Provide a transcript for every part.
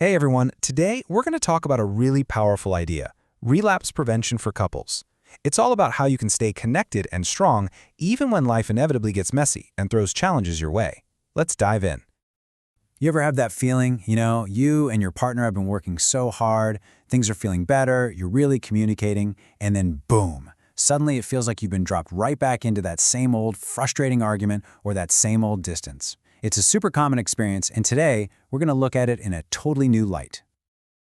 Hey everyone, today we're going to talk about a really powerful idea, relapse prevention for couples. It's all about how you can stay connected and strong even when life inevitably gets messy and throws challenges your way. Let's dive in. You ever have that feeling, you and your partner have been working so hard, things are feeling better, you're really communicating, and then boom, suddenly it feels like you've been dropped right back into that same old frustrating argument or that same old distance. It's a super common experience, and today we're going to look at it in a totally new light.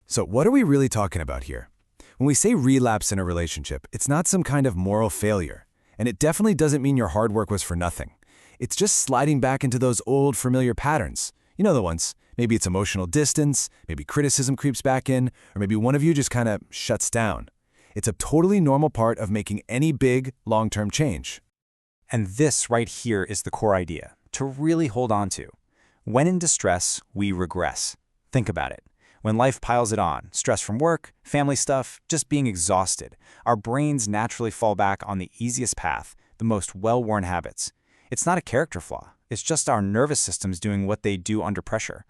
So what are we really talking about here? When we say relapse in a relationship, it's not some kind of moral failure, and it definitely doesn't mean your hard work was for nothing. It's just sliding back into those old familiar patterns. You know the ones. Maybe it's emotional distance, maybe criticism creeps back in, or maybe one of you just kind of shuts down. It's a totally normal part of making any big, long-term change. And this right here is the core idea to really hold on to. When in distress, we regress. Think about it. When life piles it on, stress from work, family stuff, just being exhausted, our brains naturally fall back on the easiest path, the most well-worn habits. It's not a character flaw. It's just our nervous systems doing what they do under pressure.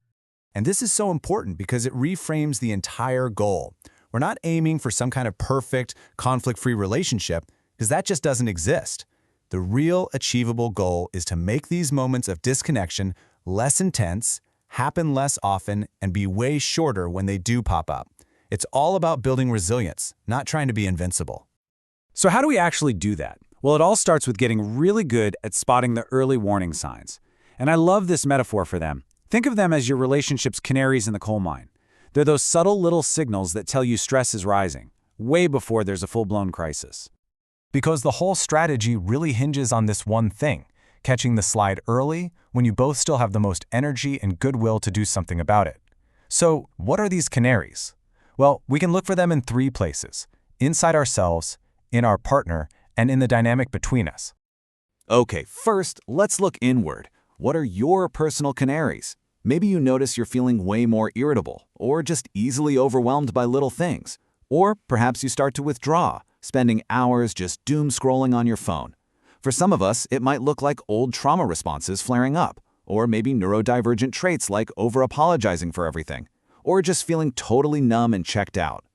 And this is so important because it reframes the entire goal. We're not aiming for some kind of perfect, conflict-free relationship, because that just doesn't exist. The real achievable goal is to make these moments of disconnection less intense, happen less often, and be way shorter when they do pop up. It's all about building resilience, not trying to be invincible. So how do we actually do that? Well, it all starts with getting really good at spotting the early warning signs. And I love this metaphor for them. Think of them as your relationship's canaries in the coal mine. They're those subtle little signals that tell you stress is rising, way before there's a full-blown crisis. Because the whole strategy really hinges on this one thing, catching the slide early when you both still have the most energy and goodwill to do something about it. So, what are these canaries? Well, we can look for them in three places: inside ourselves, in our partner, and in the dynamic between us. Okay, first, let's look inward. What are your personal canaries? Maybe you notice you're feeling way more irritable, or just easily overwhelmed by little things. Or perhaps you start to withdraw, spending hours just doom scrolling on your phone. For some of us, it might look like old trauma responses flaring up, or maybe neurodivergent traits like over-apologizing for everything, or just feeling totally numb and checked out.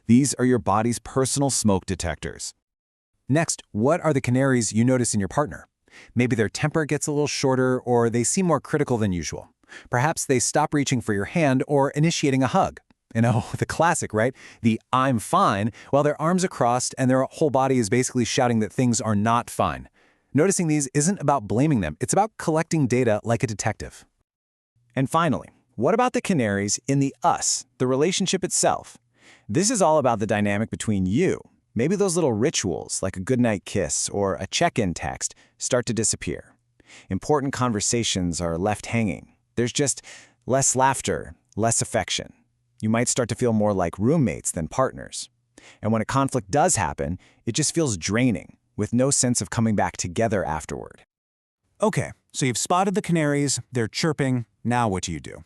These are your body's personal smoke detectors. Next, what are the canaries you notice in your partner? Maybe their temper gets a little shorter, or they seem more critical than usual. Perhaps they stop reaching for your hand or initiating a hug. The classic, right? The "I'm fine," while their arms are crossed and their whole body is basically shouting that things are not fine. Noticing these isn't about blaming them, it's about collecting data like a detective. And finally, what about the canaries in the us, the relationship itself? This is all about the dynamic between you. Maybe those little rituals, like a goodnight kiss or a check-in text, start to disappear. Important conversations are left hanging. There's just less laughter, less affection. You might start to feel more like roommates than partners. And when a conflict does happen, it just feels draining, with no sense of coming back together afterward. Okay, so you've spotted the canaries, they're chirping, now what do you do?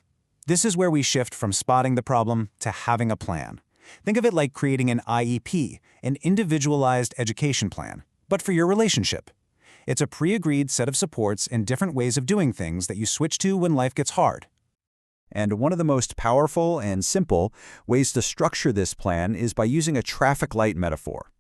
This is where we shift from spotting the problem to having a plan. Think of it like creating an IEP, an individualized education plan, but for your relationship. It's a pre-agreed set of supports and different ways of doing things that you switch to when life gets hard. And one of the most powerful and simple ways to structure this plan is by using a traffic light metaphor.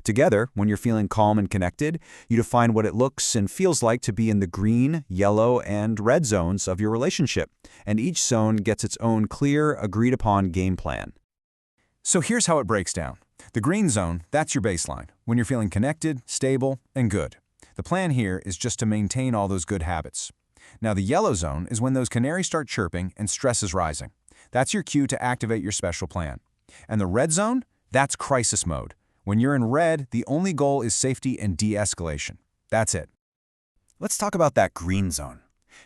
Together, when you're feeling calm and connected, you define what it looks and feels like to be in the green, yellow, and red zones of your relationship, and each zone gets its own clear, agreed-upon game plan. So here's how it breaks down. The green zone, that's your baseline, when you're feeling connected, stable, and good. The plan here is just to maintain all those good habits. Now, the yellow zone is when those canaries start chirping and stress is rising. That's your cue to activate your special plan. And the red zone? That's crisis mode. When you're in red, the only goal is safety and de-escalation. That's it. Let's talk about that green zone.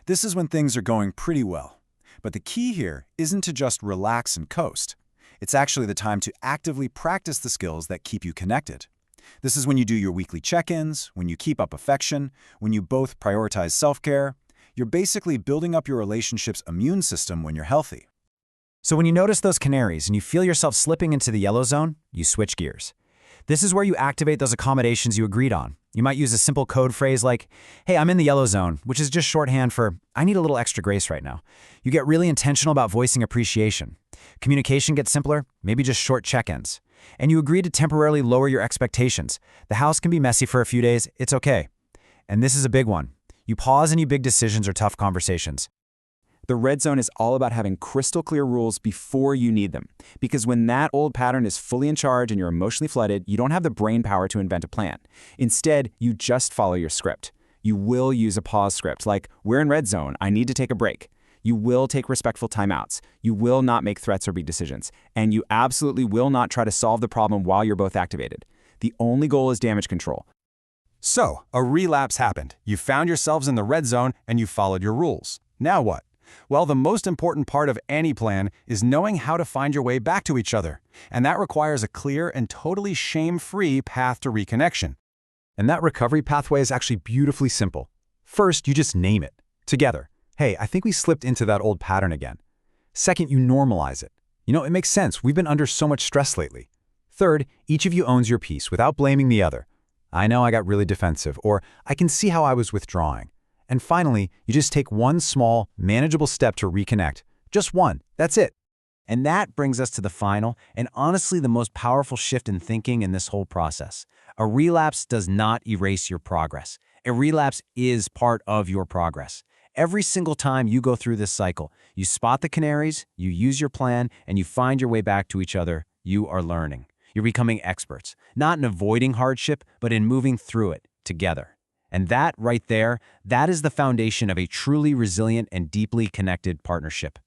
This is when things are going pretty well. But the key here isn't to just relax and coast. It's actually the time to actively practice the skills that keep you connected. This is when you do your weekly check-ins, when you keep up affection, when you both prioritize self-care. You're basically building up your relationship's immune system when you're healthy. So when you notice those canaries and you feel yourself slipping into the yellow zone, you switch gears. This is where you activate those accommodations you agreed on. You might use a simple code phrase like, "Hey, I'm in the yellow zone," which is just shorthand for, "I need a little extra grace right now." You get really intentional about voicing appreciation. Communication gets simpler, maybe just short check-ins. And you agree to temporarily lower your expectations. The house can be messy for a few days, it's okay. And this is a big one. You pause any big decisions or tough conversations. The red zone is all about having crystal clear rules before you need them. Because when that old pattern is fully in charge and you're emotionally flooded, you don't have the brain power to invent a plan. Instead, you just follow your script. You will use a pause script, like, we're in red zone, I need to take a break. You will take respectful timeouts. You will not make threats or big decisions. And you absolutely will not try to solve the problem while you're both activated. The only goal is damage control. So, a relapse happened. You found yourselves in the red zone and you followed your rules. Now what? Well, the most important part of any plan is knowing how to find your way back to each other. And that requires a clear and totally shame-free path to reconnection. And that recovery pathway is actually beautifully simple. First, you just name it. Together. Hey, I think we slipped into that old pattern again. Second, you normalize it. It makes sense. We've been under so much stress lately. Third, each of you owns your piece without blaming the other. I know I got really defensive, or I can see how I was withdrawing. And finally, you just take one small, manageable step to reconnect. Just one. That's it. And that brings us to the final, and honestly the most powerful shift in thinking in this whole process. A relapse does not erase your progress. A relapse is part of your progress. Every single time you go through this cycle, you spot the canaries, you use your plan, and you find your way back to each other, you are learning. You're becoming experts, not in avoiding hardship, but in moving through it together. And that right there, that is the foundation of a truly resilient and deeply connected partnership.